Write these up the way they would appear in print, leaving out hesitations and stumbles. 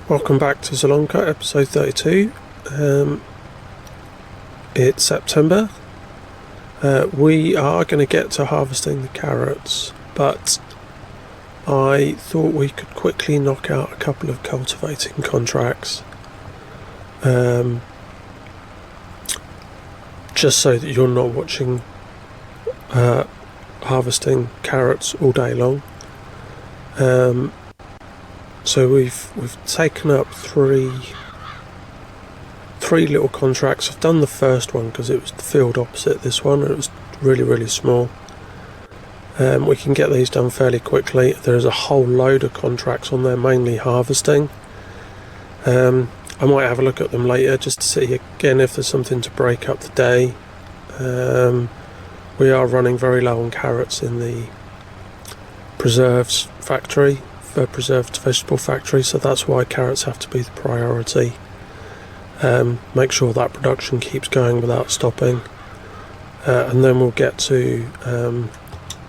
Welcome back to Zielonka, episode 32. It's September. We are going to get to harvesting the carrots, but I thought we could quickly knock out a couple of cultivating contracts, just so that you're not watching harvesting carrots all day long. So we've taken up three little contracts. I've done the first one because it was the field opposite this one, and it was really small. We can get these done fairly quickly. There's a whole load of contracts on there, mainly harvesting. I might have a look at them later just to see again if there's something to break up the day. We are running very low on carrots in the preserves factory, preserved vegetable factory, so that's why carrots have to be the priority. Make sure that production keeps going without stopping, and then we'll get to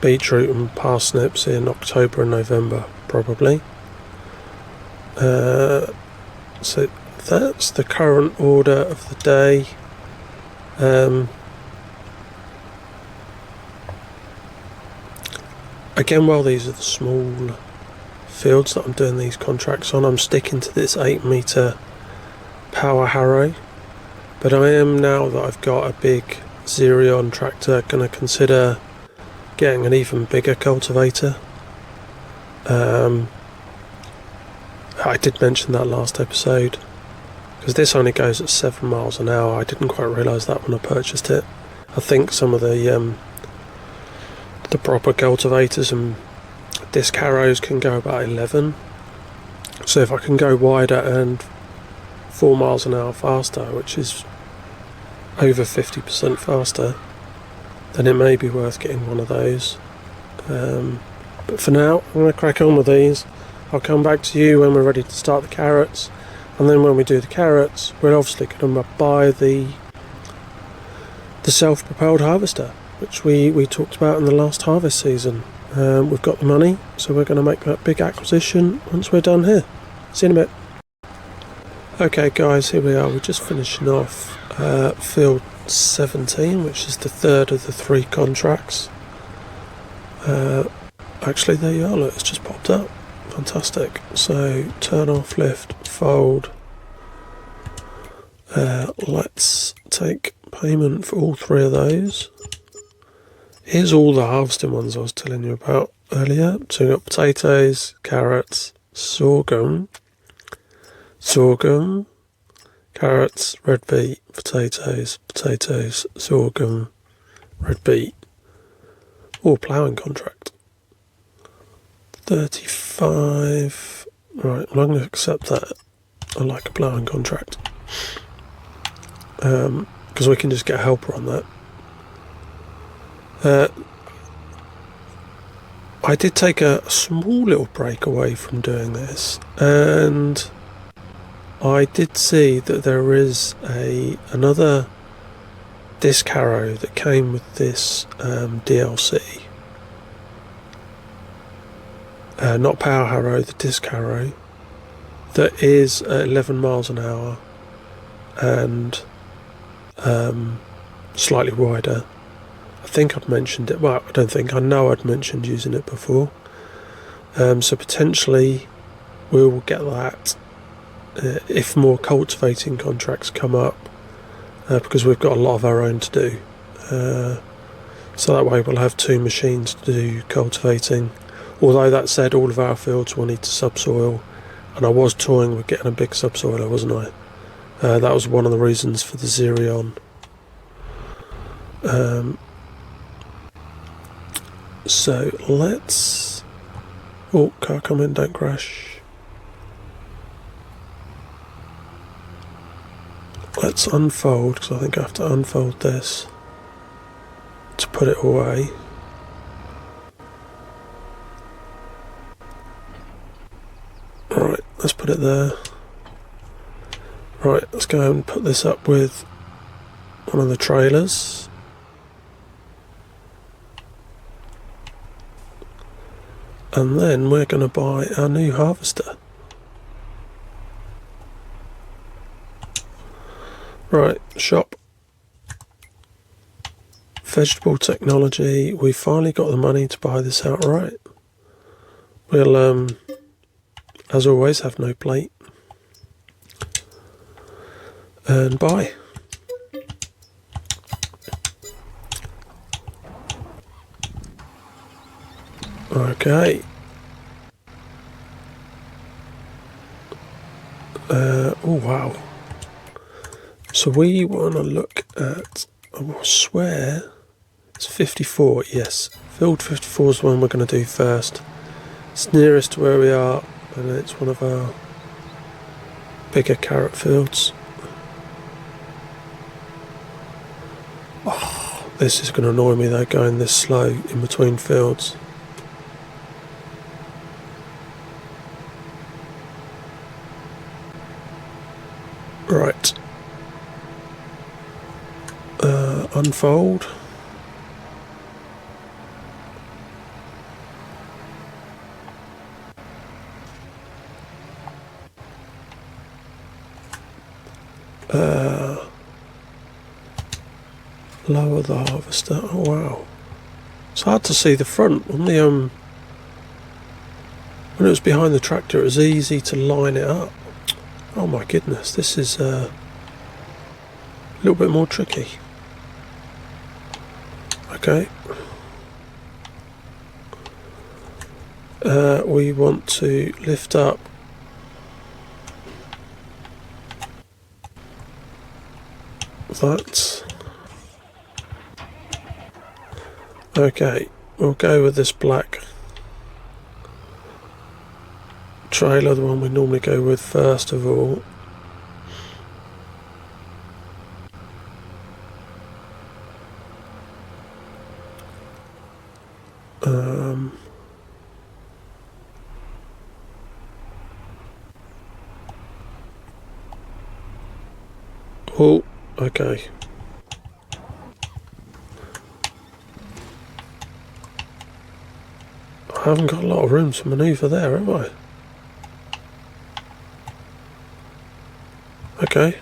beetroot and parsnips in October and November probably. So that's the current order of the day. Again, while these are the small fields that I'm doing these contracts on, I'm sticking to this 8-metre power harrow, but I am, now that I've got a big Zielonka tractor, going to consider getting an even bigger cultivator. I did mention that last episode, because this only goes at 7 miles an hour. I didn't quite realise that when I purchased it. I think some of the proper cultivators and disc harrows can go about 11. So if I can go wider and 4 miles an hour faster, which is over 50% faster, then it may be worth getting one of those. But for now, I'm going to crack on with these. I'll come back to you when we're ready to start the carrots, and then when we do the carrots, we're obviously going to buy the self-propelled harvester, which we talked about in the last harvest season. We've got the money, so we're going to make that big acquisition once we're done here. See you in a bit. Okay guys, here we are. We're just finishing off field 17, which is the third of the 3 contracts. Actually, there you are, look, it's just popped up. Fantastic. So turn off, lift, fold. Let's take payment for all 3 of those. Here's all the harvesting ones I was telling you about earlier. So we've got potatoes, carrots, sorghum, carrots, red beet, potatoes, sorghum, red beet. All ploughing contract. 35. Right, I'm not going to accept that. I like a ploughing contract. Because we can just get a helper on that. I did take a small little break away from doing this, and I did see that there is another disc harrow that came with this DLC. Not power harrow, the disc harrow, that is 11 miles an hour and slightly wider. I think I'd mentioned it. Well, I know I'd mentioned using it before. So potentially we will get that if more cultivating contracts come up, because we've got a lot of our own to do. So that way we'll have 2 machines to do cultivating. Although that said, all of our fields will need to subsoil, and I was toying with getting a big subsoiler, wasn't I? That was one of the reasons for the Zielonka. So let's... Oh, car come in, don't crash. Let's unfold, because I think I have to unfold this to put it away. Right, let's put it there. Right, let's go and put this up with one of the trailers. And then we're going to buy our new harvester. Right, shop. Vegetable technology. We finally got the money to buy this outright. We'll, as always, have no plate. And buy. Okay. Oh wow. So we want to look at, I swear, it's 54, yes. Field 54 is the one we're going to do first. It's nearest to where we are, and it's one of our bigger carrot fields. Oh, this is going to annoy me though, going this slow in between fields. Right. Unfold. Lower the harvester. Oh wow. It's hard to see the front. On the when it was behind the tractor, it was easy to line it up. Oh my goodness, this is a little bit more tricky. Okay. We want to lift up that. Okay, we'll go with this black trailer, the one we normally go with first of all. Oh, okay. I haven't got a lot of room to manoeuvre there, have I? Okay.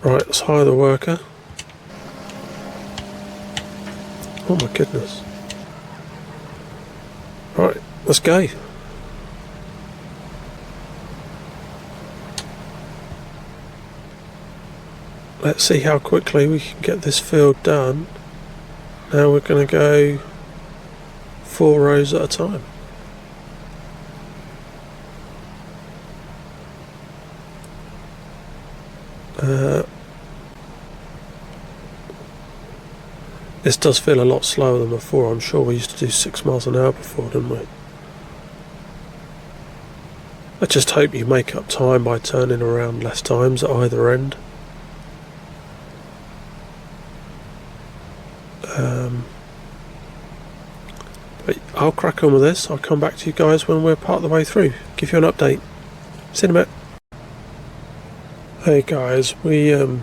Right, let's hire the worker. Oh my goodness. Right, let's go. Let's see how quickly we can get this field done. Now we're going to go 4 rows at a time. This does feel a lot slower than before. I'm sure we used to do 6 miles an hour before, didn't we? I just hope you make up time by turning around less times at either end. But I'll crack on with this. I'll come back to you guys when we're part of the way through. Give you an update. See you in a bit. Hey guys, we're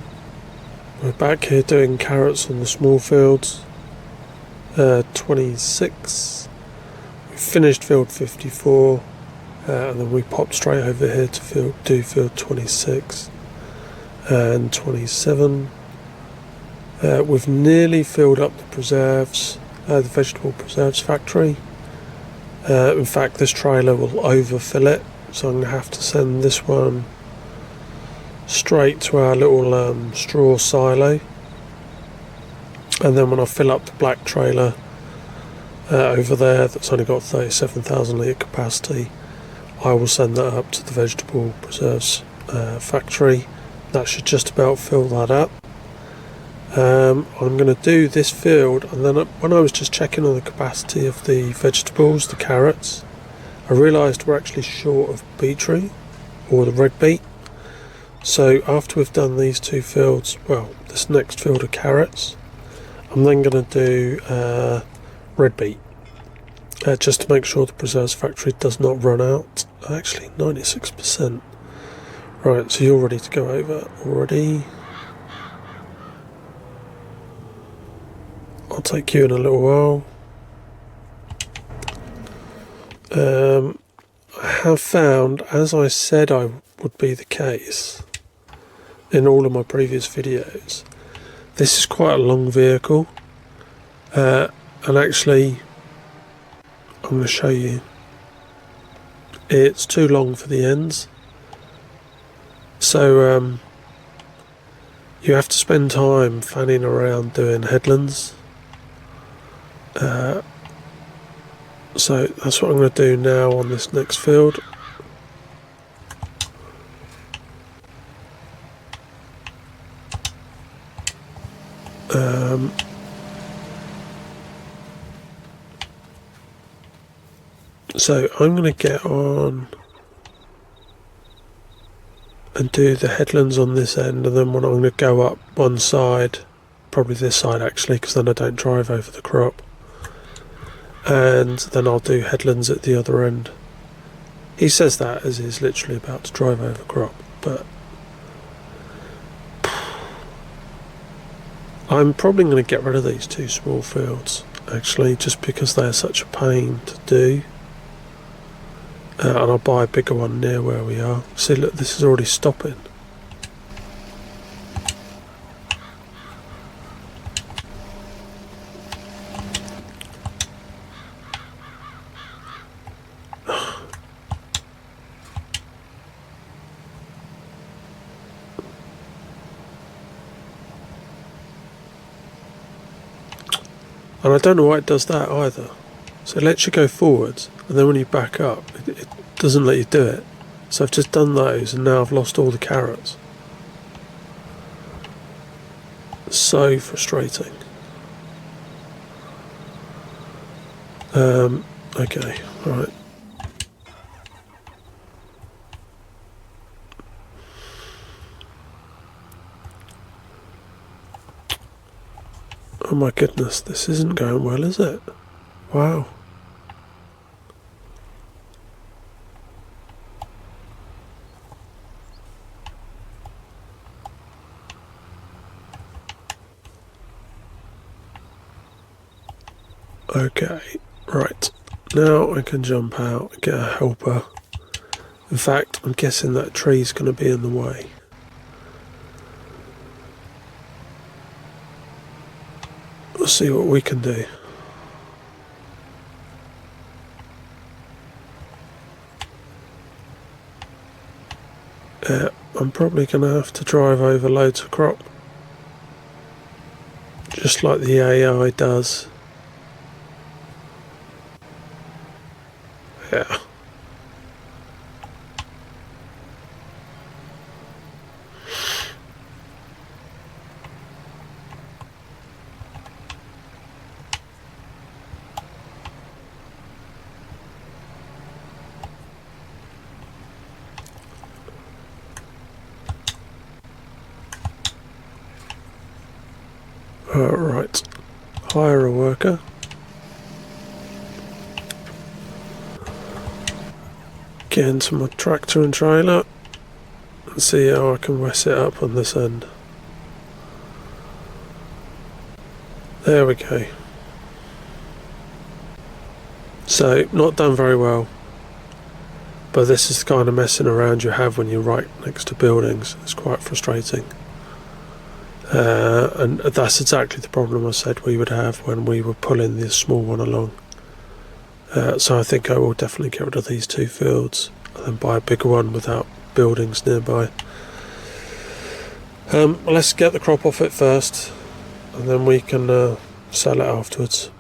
back here doing carrots on the small fields. 26. We finished field 54, and then we popped straight over here to do field 26 and 27. We've nearly filled up the preserves, the vegetable preserves factory. In fact, this trailer will overfill it, so I'm going to have to send this one straight to our little straw silo, and then when I fill up the black trailer over there that's only got 37,000 litre capacity, I will send that up to the vegetable preserves factory. That should just about fill that up. I'm going to do this field, and then when I was just checking on the capacity of the vegetables, the carrots, I realised we're actually short of beetroot, or the red beet. So after we've done these 2 fields, well, this next field of carrots, I'm then going to do red beet, just to make sure the preserves factory does not run out. Actually, 96%. Right, so you're ready to go over already. I'll take you in a little while. I have found, as I said I would be the case in all of my previous videos, this is quite a long vehicle, and actually I'm going to show you, it's too long for the ends, so you have to spend time fanning around doing headlands. So that's what I'm going to do now on this next field. So I'm going to get on and do the headlands on this end, and then when I'm going to go up one side, probably this side actually, because then I don't drive over the crop, and then I'll do headlands at the other end. He says that as he's literally about to drive over crop, but I'm probably going to get rid of these two small fields actually, just because they're such a pain to do. And I'll buy a bigger one near where we are. See, look, this is already stopping. And I don't know why it does that either. So it lets you go forwards, and then when you back up, it doesn't let you do it. So I've just done those, and now I've lost all the carrots. So frustrating. Okay, right. Oh my goodness, this isn't going well, is it? Wow. Okay, right. Now I can jump out and get a helper. In fact, I'm guessing that tree's going to be in the way. We'll see what we can do. I'm probably going to have to drive over loads of crop, just like the AI does. Yeah. Right, hire a worker. Get into my tractor and trailer and see how I can west it up on this end. There we go. So, not done very well, but this is the kind of messing around you have when you're right next to buildings. It's quite frustrating. And that's exactly the problem I said we would have when we were pulling this small one along. So I think I will definitely get rid of these two fields and then buy a bigger one without buildings nearby. Let's get the crop off it first, and then we can sell it afterwards.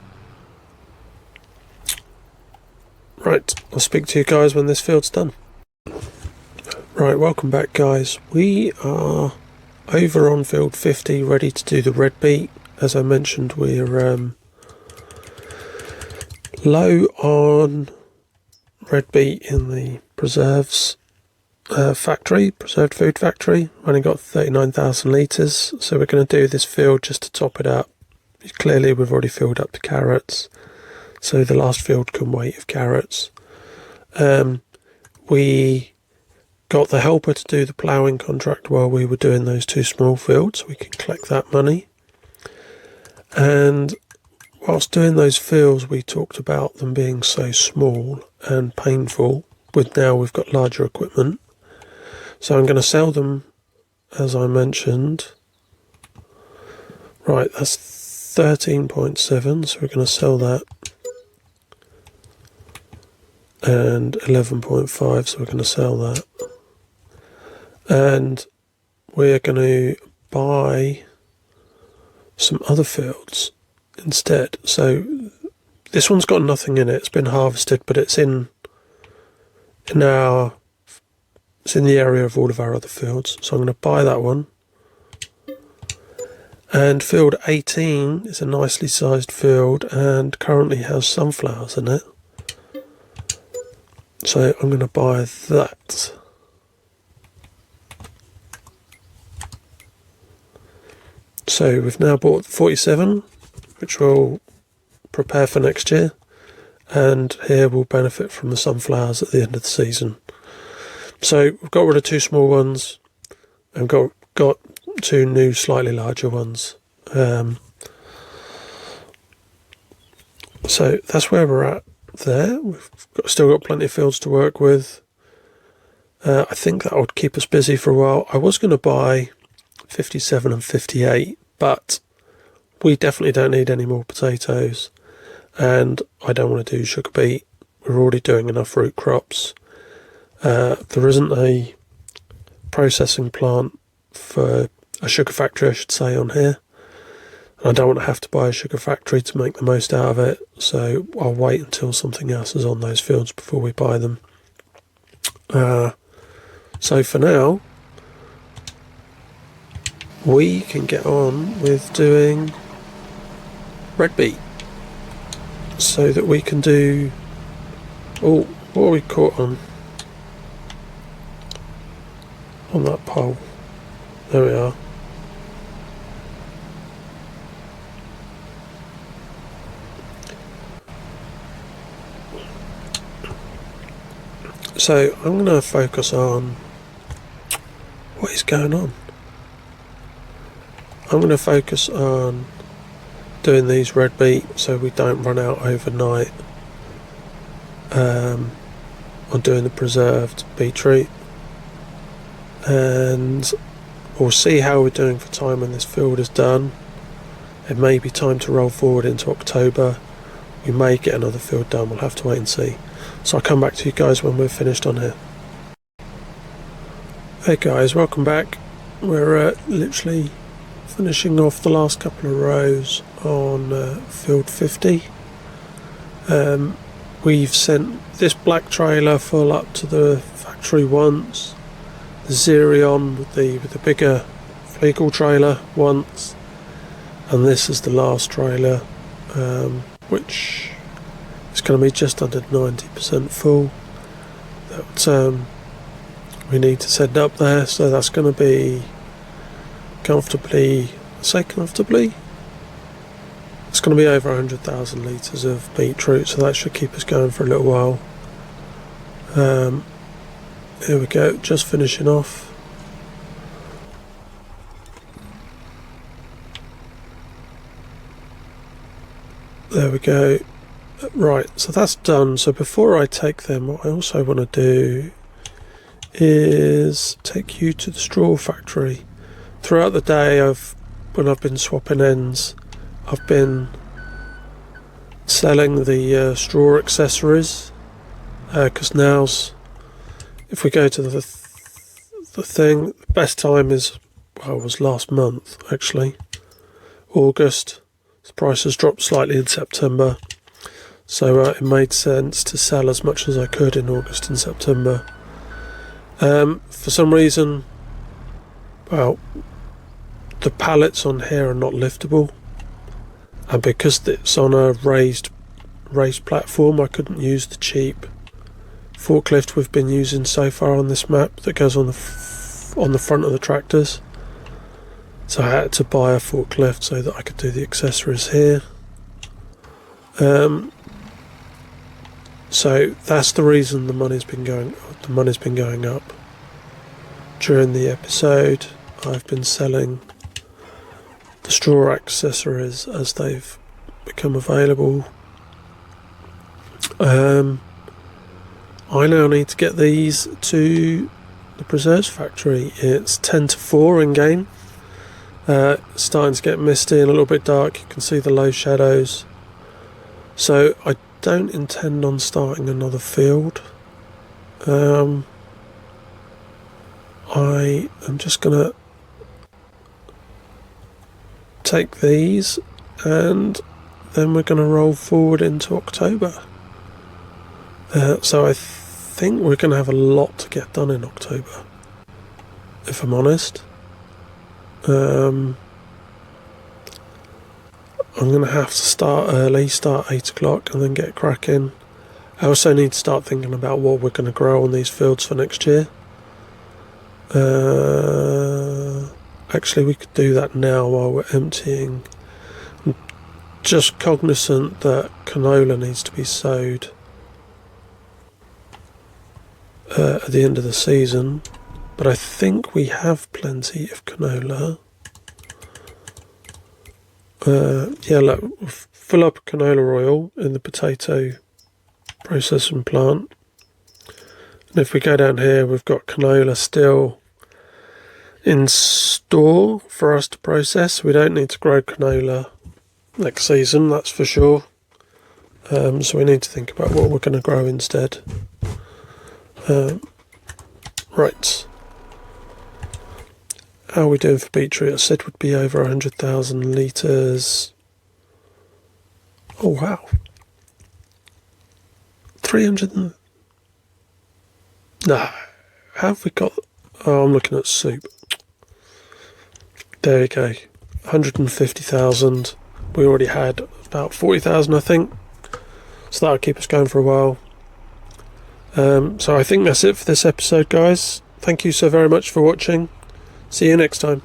Right, I'll speak to you guys when this field's done. Right, welcome back guys. We are over on field 50, ready to do the red beet. As I mentioned, we're low on red beet in the preserves factory, preserved food factory. Only got 39,000 litres, so we're going to do this field just to top it up. Clearly we've already filled up the carrots, so the last field can wait of carrots. We got the helper to do the ploughing contract while we were doing those two small fields, so we can collect that money. And whilst doing those fields, we talked about them being so small and painful with now we've got larger equipment. So I'm going to sell them, as I mentioned. Right, that's 13.7, so we're going to sell that. And 11.5, so we're going to sell that. And we're going to buy some other fields instead. So this one's got nothing in it. It's been harvested, but it's in the area of all of our other fields. So I'm going to buy that one. And field 18 is a nicely sized field and currently has sunflowers in it. So I'm going to buy that. So we've now bought 47, which will prepare for next year. And here we'll benefit from the sunflowers at the end of the season. So we've got rid of 2 small ones and got 2 new slightly larger ones. So that's where we're at there. We've still got plenty of fields to work with. I think that would keep us busy for a while. I was going to buy 57 and 58, but we definitely don't need any more potatoes, and I don't want to do sugar beet. We're already doing enough root crops. There isn't a processing plant for a sugar factory, I should say, on here. And I don't want to have to buy a sugar factory to make the most out of it, so I'll wait until something else is on those fields before we buy them. So for now, we can get on with doing red beet, so that we can do... Oh, what are we caught on that pole? There we are. So I'm going to focus on what is going on. I'm going to focus on doing these red beet so we don't run out overnight on doing the preserved beetroot, and we'll see how we're doing for time when this field is done. It may be time to roll forward into October. We may get another field done, we'll have to wait and see. So I'll come back to you guys when we're finished on here. Hey guys, welcome back. We're literally finishing off the last couple of rows on field 50. We've sent this black trailer full up to the factory once, the Zielonka with the bigger Flegel trailer once, and this is the last trailer, which is going to be just under 90% full. That we need to send up there, so that's going to be comfortably, it's going to be over 100,000 litres of beetroot, so that should keep us going for a little while. Here we go, just finishing off. There we go. Right, so that's done. So before I take them, what I also want to do is take you to the straw factory. Throughout the day, when I've been swapping ends, I've been selling the straw accessories, because now's, if we go to the thing, the best time was last month actually, August. The prices dropped slightly in September, so it made sense to sell as much as I could in August and September. For some reason, well, the pallets on here are not liftable, and because it's on a raised platform, I couldn't use the cheap forklift we've been using so far on this map that goes on the front of the tractors. So I had to buy a forklift so that I could do the accessories here. So that's the reason the money's been going up. During the episode, I've been selling the straw accessories as they've become available. I now need to get these to the preserves factory. It's 10 to 4 in game. Starting to get misty and a little bit dark. You can see the low shadows. So I don't intend on starting another field. I am just going to take these and then we're going to roll forward into October. So I think we're going to have a lot to get done in October, if I'm honest. I'm going to have to start early, start 8 o'clock and then get cracking. I also need to start thinking about what we're going to grow on these fields for next year. Actually, we could do that now while we're emptying. I'm just cognizant that canola needs to be sowed at the end of the season, but I think we have plenty of canola. Yeah, look, fill up canola oil in the potato processing plant. And if we go down here, we've got canola still in store for us to process. We don't need to grow canola next season, that's for sure. So we need to think about what we're going to grow instead. Right. How are we doing for beetroot? I said would be over 100,000 litres. Oh wow. 300 and... No. How have we got... Oh, I'm looking at soup. There we go. 150,000. We already had about 40,000, I think. So that'll keep us going for a while. So I think that's it for this episode, guys. Thank you so very much for watching. See you next time.